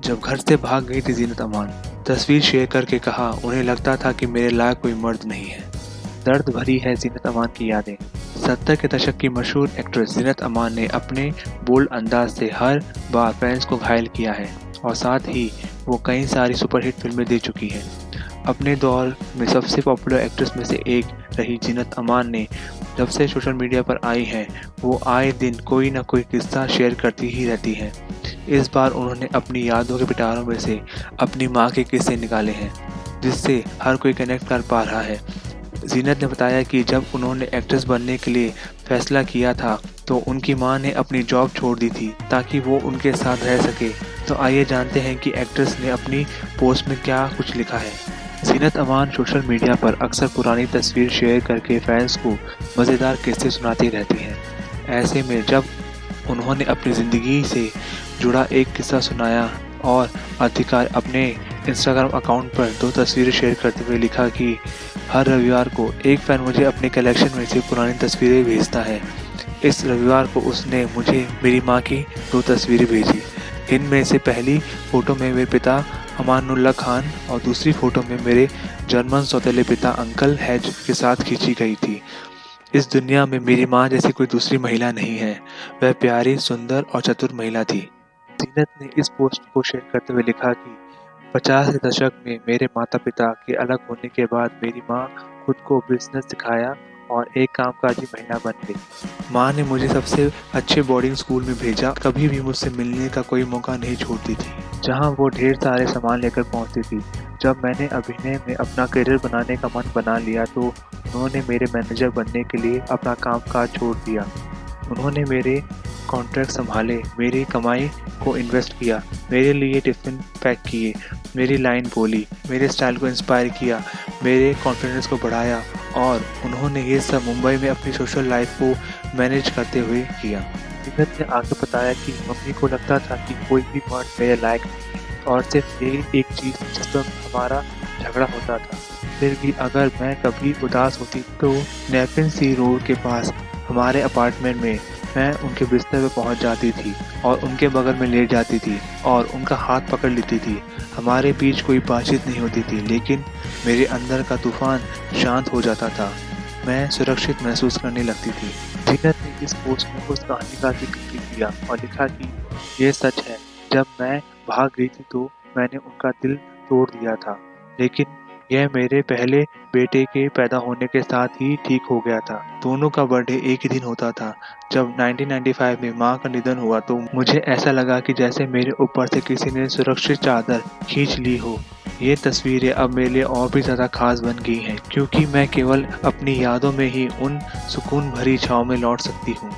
जब घर से भाग गई थी जीनत अमान। तस्वीर शेयर करके कहा, उन्हें लगता था कि मेरे लायक कोई मर्द नहीं है। दर्द भरी है जीनत अमान की यादें। 70 के दशक की मशहूर एक्ट्रेस जीनत अमान ने अपने बोल्ड अंदाज से हर बार फैंस को घायल किया है और साथ ही वो कई सारी सुपरहिट फिल्में दे चुकी हैं। अपने दौर में सबसे पॉपुलर एक्ट्रेस में से एक रही जीनत अमान ने जब से सोशल मीडिया पर आई हैं, वो आए दिन कोई ना कोई किस्सा शेयर करती ही रहती हैं। इस बार उन्होंने अपनी यादों के पिटारों में से अपनी माँ के किस्से निकाले हैं, जिससे हर कोई कनेक्ट कर पा रहा है। जीनत ने बताया कि जब उन्होंने एक्ट्रेस बनने के लिए फैसला किया था तो उनकी मां ने अपनी जॉब छोड़ दी थी ताकि वो उनके साथ रह सके। तो आइए जानते हैं कि एक्ट्रेस ने अपनी पोस्ट में क्या कुछ लिखा है। जीनत अमान सोशल मीडिया पर अक्सर पुरानी तस्वीर शेयर करके फैंस को मज़ेदार किस्से सुनाती रहती हैं। ऐसे में जब उन्होंने अपनी ज़िंदगी से जुड़ा एक किस्सा सुनाया और अधिकार अपने इंस्टाग्राम अकाउंट पर 2 तस्वीरें शेयर करते हुए लिखा कि हर रविवार को एक फ़ैन मुझे अपने कलेक्शन में से पुरानी तस्वीरें भेजता है। इस रविवार को उसने मुझे मेरी माँ की 2 तस्वीरें भेजी। इनमें से पहली फ़ोटो में मेरे पिता अमानुल्लाह खान और दूसरी फ़ोटो में मेरे जर्मन सौतेले पिता अंकल हैज के साथ खींची गई थी। इस दुनिया में मेरी माँ जैसी कोई दूसरी महिला नहीं है। वह प्यारी, सुंदर और चतुर महिला थी। जीनत ने इस पोस्ट को शेयर करते हुए लिखा कि 50 के दशक में मेरे माता पिता के अलग होने के बाद मेरी माँ खुद को बिजनेस सिखाया और एक कामकाजी महिला बन गई। माँ ने मुझे सबसे अच्छे बोर्डिंग स्कूल में भेजा, कभी भी मुझसे मिलने का कोई मौका नहीं छोड़ती थी, जहाँ वो ढेर सारे सामान लेकर पहुँचती थी। जब मैंने अभिनय में अपना करियर बनाने का मन बना लिया तो उन्होंने मेरे मैनेजर बनने के लिए अपना कामकाज छोड़ दिया। उन्होंने मेरे कॉन्ट्रैक्ट संभाले, मेरी कमाई को इन्वेस्ट किया, मेरे लिए टिफ़िन पैक किए, मेरी लाइन बोली, मेरे स्टाइल को इंस्पायर किया, मेरे कॉन्फिडेंस को बढ़ाया और उन्होंने ये सब मुंबई में अपनी सोशल लाइफ को मैनेज करते हुए किया। जीनत ने आगे बताया कि मम्मी को लगता था कि कोई भी मर्द मेरे लायक नहीं है और सिर्फ ये एक चीज़ जिस पर हमारा झगड़ा होता था। फिर भी अगर मैं कभी उदास होती तो नेपिन सी रोड के पास हमारे अपार्टमेंट में मैं उनके बिस्तर पे पहुंच जाती थी और उनके बगल में लेट जाती थी और उनका हाथ पकड़ लेती थी। हमारे बीच कोई बातचीत नहीं होती थी, लेकिन मेरे अंदर का तूफान शांत हो जाता था। मैं सुरक्षित महसूस करने लगती थी। जीनत ने इस पोस्ट में उस कहानी का जिक्र भी किया और लिखा कि यह सच है, जब मैं भाग गई थी तो मैंने उनका दिल तोड़ दिया था, लेकिन यह मेरे पहले बेटे के पैदा होने के साथ ही ठीक हो गया था। दोनों का बर्थडे एक ही दिन होता था। जब 1995 में माँ का निधन हुआ तो मुझे ऐसा लगा कि जैसे मेरे ऊपर से किसी ने सुरक्षित चादर खींच ली हो। ये तस्वीरें अब मेरे लिए और भी ज़्यादा खास बन गई हैं, क्योंकि मैं केवल अपनी यादों में ही उन सुकून भरी छाँव में लौट सकती हूँ।